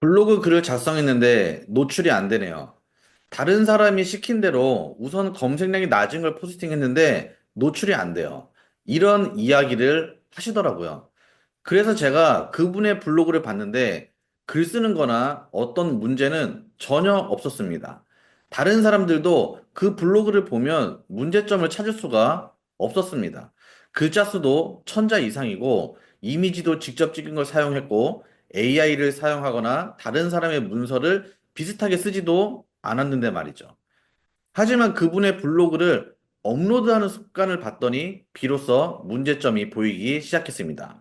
블로그 글을 작성했는데 노출이 안 되네요. 다른 사람이 시킨 대로 우선 검색량이 낮은 걸 포스팅했는데 노출이 안 돼요. 이런 이야기를 하시더라고요. 그래서 제가 그분의 블로그를 봤는데 글 쓰는 거나 어떤 문제는 전혀 없었습니다. 다른 사람들도 그 블로그를 보면 문제점을 찾을 수가 없었습니다. 글자 수도 천자 이상이고 이미지도 직접 찍은 걸 사용했고 AI를 사용하거나 다른 사람의 문서를 비슷하게 쓰지도 않았는데 말이죠. 하지만 그분의 블로그를 업로드하는 습관을 봤더니 비로소 문제점이 보이기 시작했습니다.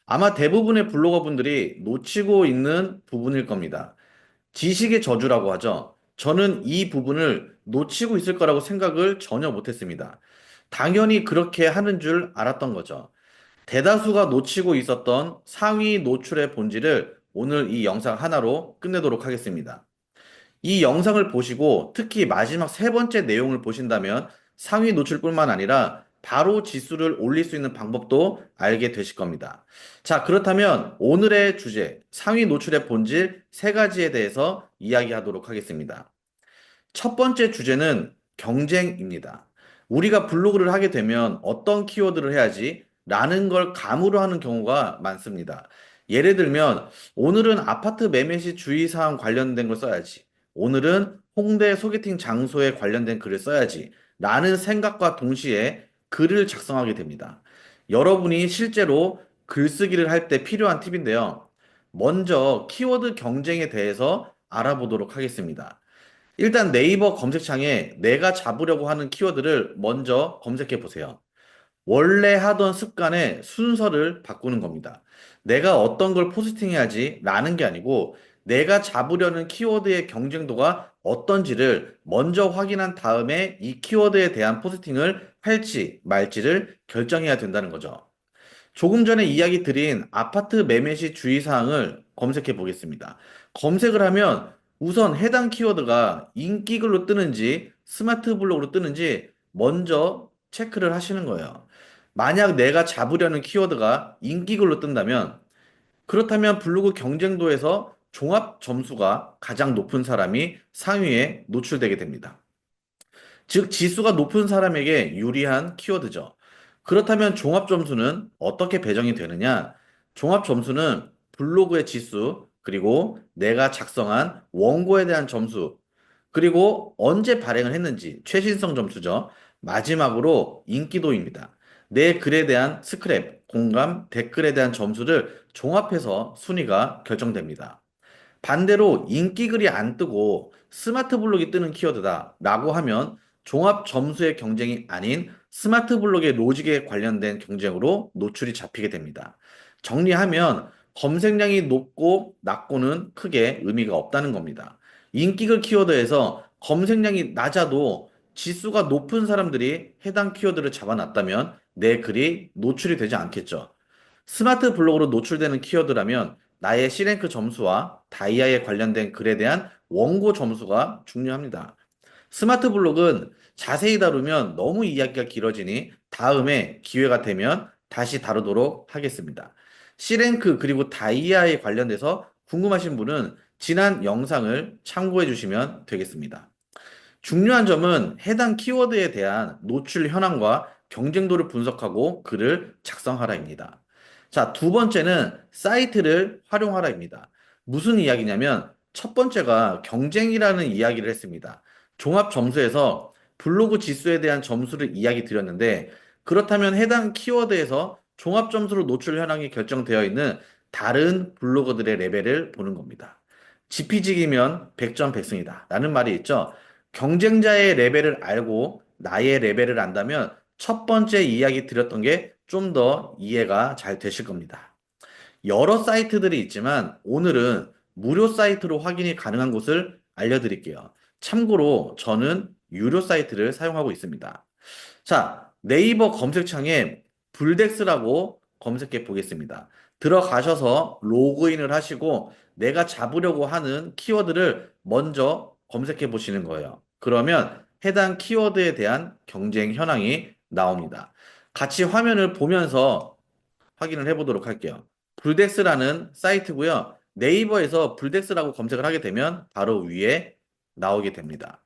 아마 대부분의 블로거분들이 놓치고 있는 부분일 겁니다. 지식의 저주라고 하죠. 저는 이 부분을 놓치고 있을 거라고 생각을 전혀 못했습니다. 당연히 그렇게 하는 줄 알았던 거죠. 대다수가 놓치고 있었던 상위 노출의 본질을 오늘 이 영상 하나로 끝내도록 하겠습니다. 이 영상을 보시고 특히 마지막 세 번째 내용을 보신다면 상위 노출뿐만 아니라 바로 지수를 올릴 수 있는 방법도 알게 되실 겁니다. 자, 그렇다면 오늘의 주제, 상위 노출의 본질 세 가지에 대해서 이야기하도록 하겠습니다. 첫 번째 주제는 경쟁입니다. 우리가 블로그를 하게 되면 어떤 키워드를 해야지 라는 걸 감으로 하는 경우가 많습니다. 예를 들면 오늘은 아파트 매매 시 주의사항 관련된 걸 써야지. 오늘은 홍대 소개팅 장소에 관련된 글을 써야지. 라는 생각과 동시에 글을 작성하게 됩니다. 여러분이 실제로 글쓰기를 할 때 필요한 팁인데요. 먼저 키워드 경쟁에 대해서 알아보도록 하겠습니다. 일단 네이버 검색창에 내가 잡으려고 하는 키워드를 먼저 검색해 보세요. 원래 하던 습관의 순서를 바꾸는 겁니다. 내가 어떤 걸 포스팅해야지 라는 게 아니고 내가 잡으려는 키워드의 경쟁도가 어떤지를 먼저 확인한 다음에 이 키워드에 대한 포스팅을 할지 말지를 결정해야 된다는 거죠. 조금 전에 이야기 드린 아파트 매매 시 주의사항을 검색해 보겠습니다. 검색을 하면 우선 해당 키워드가 인기글로 뜨는지 스마트 블록으로 뜨는지 먼저 체크를 하시는 거예요. 만약 내가 잡으려는 키워드가 인기글로 뜬다면 그렇다면 블로그 경쟁도에서 종합 점수가 가장 높은 사람이 상위에 노출되게 됩니다. 즉, 지수가 높은 사람에게 유리한 키워드죠. 그렇다면 종합 점수는 어떻게 배정이 되느냐? 종합 점수는 블로그의 지수, 그리고 내가 작성한 원고에 대한 점수, 그리고 언제 발행을 했는지 최신성 점수죠. 마지막으로 인기도입니다. 내 글에 대한 스크랩, 공감, 댓글에 대한 점수를 종합해서 순위가 결정됩니다. 반대로 인기글이 안 뜨고 스마트 블록이 뜨는 키워드다 라고 하면 종합 점수의 경쟁이 아닌 스마트 블록의 로직에 관련된 경쟁으로 노출이 잡히게 됩니다. 정리하면 검색량이 높고 낮고는 크게 의미가 없다는 겁니다. 인기글 키워드에서 검색량이 낮아도 지수가 높은 사람들이 해당 키워드를 잡아놨다면 내 글이 노출이 되지 않겠죠. 스마트 블록으로 노출되는 키워드라면 나의 C랭크 점수와 다이아에 관련된 글에 대한 원고 점수가 중요합니다. 스마트 블록은 자세히 다루면 너무 이야기가 길어지니 다음에 기회가 되면 다시 다루도록 하겠습니다. C랭크 그리고 다이아에 관련돼서 궁금하신 분은 지난 영상을 참고해 주시면 되겠습니다. 중요한 점은 해당 키워드에 대한 노출 현황과 경쟁도를 분석하고 글을 작성하라입니다. 자, 두 번째는 사이트를 활용하라입니다. 무슨 이야기냐면 첫 번째가 경쟁이라는 이야기를 했습니다. 종합 점수에서 블로그 지수에 대한 점수를 이야기 드렸는데 그렇다면 해당 키워드에서 종합 점수로 노출 현황이 결정되어 있는 다른 블로거들의 레벨을 보는 겁니다. 지피지기면 100점 100승이다 라는 말이 있죠. 경쟁자의 레벨을 알고 나의 레벨을 안다면 첫 번째 이야기 드렸던 게 좀 더 이해가 잘 되실 겁니다. 여러 사이트들이 있지만 오늘은 무료 사이트로 확인이 가능한 곳을 알려드릴게요. 참고로 저는 유료 사이트를 사용하고 있습니다. 자, 네이버 검색창에 불덱스라고 검색해 보겠습니다. 들어가셔서 로그인을 하시고 내가 잡으려고 하는 키워드를 먼저 검색해 보시는 거예요. 그러면 해당 키워드에 대한 경쟁 현황이 나옵니다. 같이 화면을 보면서 확인을 해 보도록 할게요. 불덱스라는 사이트고요. 네이버에서 불덱스라고 검색을 하게 되면 바로 위에 나오게 됩니다.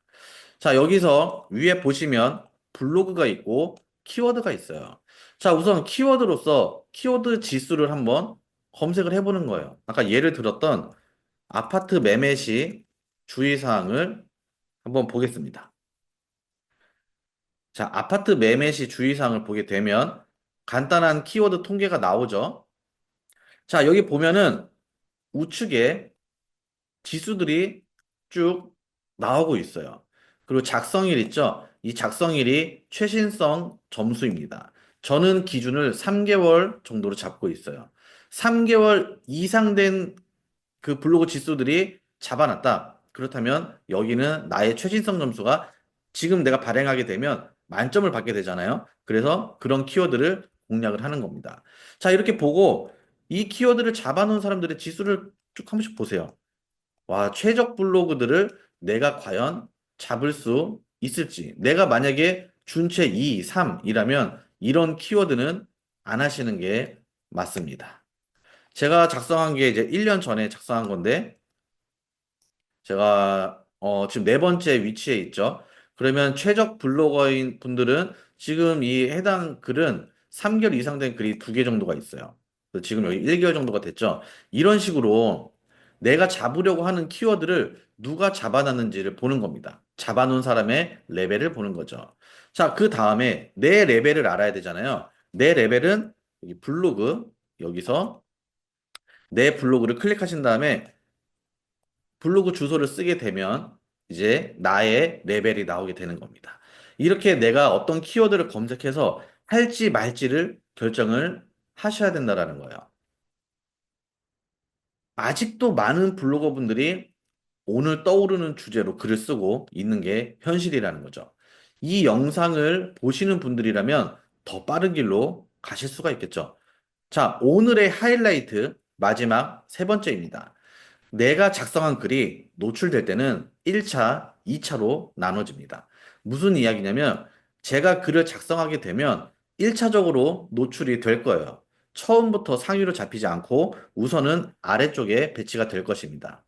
자, 여기서 위에 보시면 블로그가 있고 키워드가 있어요. 자, 우선 키워드로서 키워드 지수를 한번 검색을 해보는 거예요. 아까 예를 들었던 아파트 매매 시 주의사항을 한번 보겠습니다. 자, 아파트 매매 시 주의사항을 보게 되면 간단한 키워드 통계가 나오죠. 자, 여기 보면은 우측에 지수들이 쭉 나오고 있어요. 그리고 작성일 있죠? 이 작성일이 최신성 점수입니다. 저는 기준을 3개월 정도로 잡고 있어요. 3개월 이상 된 그 블로그 지수들이 잡아놨다. 그렇다면 여기는 나의 최신성 점수가 지금 내가 발행하게 되면 만점을 받게 되잖아요. 그래서 그런 키워드를 공략을 하는 겁니다. 자, 이렇게 보고 이 키워드를 잡아놓은 사람들의 지수를 쭉 한 번씩 보세요. 와, 최적 블로그들을 내가 과연 잡을 수 있을지. 내가 만약에 준체 2, 3이라면 이런 키워드는 안 하시는 게 맞습니다. 제가 작성한 게 이제 1년 전에 작성한 건데, 제가 지금 네 번째 위치에 있죠. 그러면 최적 블로거인 분들은 지금 이 해당 글은 3개월 이상 된 글이 두 개 정도가 있어요. 그래서 지금 여기 1개월 정도가 됐죠. 이런 식으로 내가 잡으려고 하는 키워드를 누가 잡아놨는지를 보는 겁니다. 잡아놓은 사람의 레벨을 보는 거죠. 자, 그 다음에 내 레벨을 알아야 되잖아요. 내 레벨은 여기 블로그, 여기서 내 블로그를 클릭하신 다음에 블로그 주소를 쓰게 되면 이제 나의 레벨이 나오게 되는 겁니다. 이렇게 내가 어떤 키워드를 검색해서 할지 말지를 결정을 하셔야 된다라는 거예요. 아직도 많은 블로거 분들이 오늘 떠오르는 주제로 글을 쓰고 있는 게 현실이라는 거죠. 이 영상을 보시는 분들이라면 더 빠른 길로 가실 수가 있겠죠. 자, 오늘의 하이라이트 마지막 세 번째입니다. 내가 작성한 글이 노출될 때는 1차, 2차로 나눠집니다. 무슨 이야기냐면 제가 글을 작성하게 되면 1차적으로 노출이 될 거예요. 처음부터 상위로 잡히지 않고 우선은 아래쪽에 배치가 될 것입니다.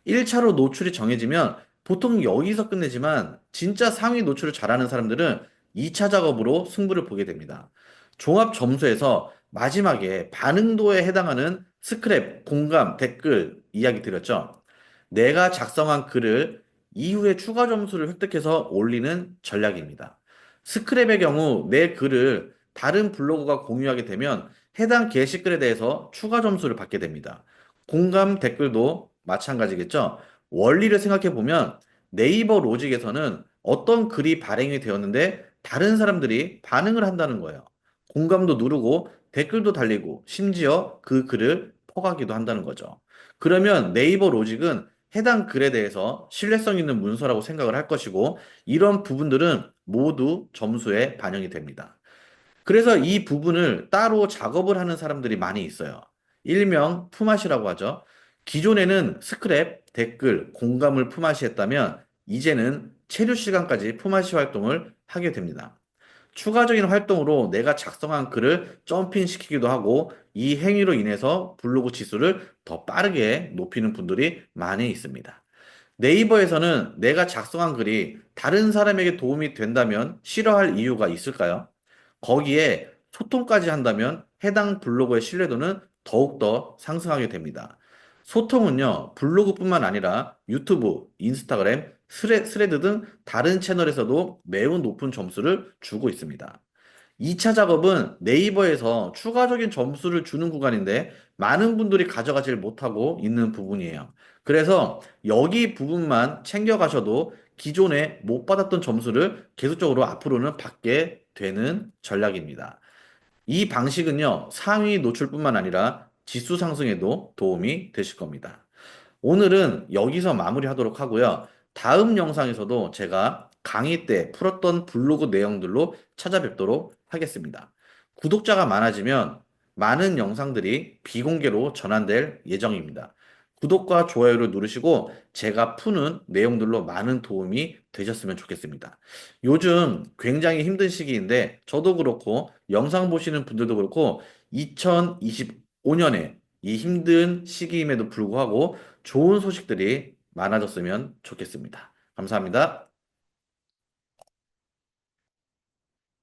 1차로 노출이 정해지면 보통 여기서 끝내지만 진짜 상위 노출을 잘하는 사람들은 2차 작업으로 승부를 보게 됩니다. 종합 점수에서 마지막에 반응도에 해당하는 스크랩, 공감, 댓글 이야기 드렸죠. 내가 작성한 글을 이후에 추가 점수를 획득해서 올리는 전략입니다. 스크랩의 경우 내 글을 다른 블로그가 공유하게 되면 해당 게시글에 대해서 추가 점수를 받게 됩니다. 공감 댓글도 마찬가지겠죠. 원리를 생각해 보면 네이버 로직에서는 어떤 글이 발행이 되었는데 다른 사람들이 반응을 한다는 거예요. 공감도 누르고 댓글도 달리고 심지어 그 글을 퍼가기도 한다는 거죠. 그러면 네이버 로직은 해당 글에 대해서 신뢰성 있는 문서라고 생각을 할 것이고 이런 부분들은 모두 점수에 반영이 됩니다. 그래서 이 부분을 따로 작업을 하는 사람들이 많이 있어요. 일명 품앗이라고 하죠. 기존에는 스크랩, 댓글, 공감을 품앗이 했다면 이제는 체류 시간까지 품앗이 활동을 하게 됩니다. 추가적인 활동으로 내가 작성한 글을 점핑시키기도 하고 이 행위로 인해서 블로그 지수를 더 빠르게 높이는 분들이 많이 있습니다. 네이버에서는 내가 작성한 글이 다른 사람에게 도움이 된다면 싫어할 이유가 있을까요? 거기에 소통까지 한다면 해당 블로그의 신뢰도는 더욱더 상승하게 됩니다. 소통은요, 블로그뿐만 아니라 유튜브, 인스타그램, 스레드 등 다른 채널에서도 매우 높은 점수를 주고 있습니다. 2차 작업은 네이버에서 추가적인 점수를 주는 구간인데 많은 분들이 가져가질 못하고 있는 부분이에요. 그래서 여기 부분만 챙겨가셔도 기존에 못 받았던 점수를 계속적으로 앞으로는 받게 되는 전략입니다. 이 방식은요, 상위 노출뿐만 아니라 지수 상승에도 도움이 되실 겁니다. 오늘은 여기서 마무리하도록 하고요. 다음 영상에서도 제가 강의 때 풀었던 블로그 내용들로 찾아뵙도록 하겠습니다. 구독자가 많아지면 많은 영상들이 비공개로 전환될 예정입니다. 구독과 좋아요를 누르시고 제가 푸는 내용들로 많은 도움이 되셨으면 좋겠습니다. 요즘 굉장히 힘든 시기인데 저도 그렇고 영상 보시는 분들도 그렇고 2025년에 이 힘든 시기임에도 불구하고 좋은 소식들이 많아졌으면 좋겠습니다. 감사합니다.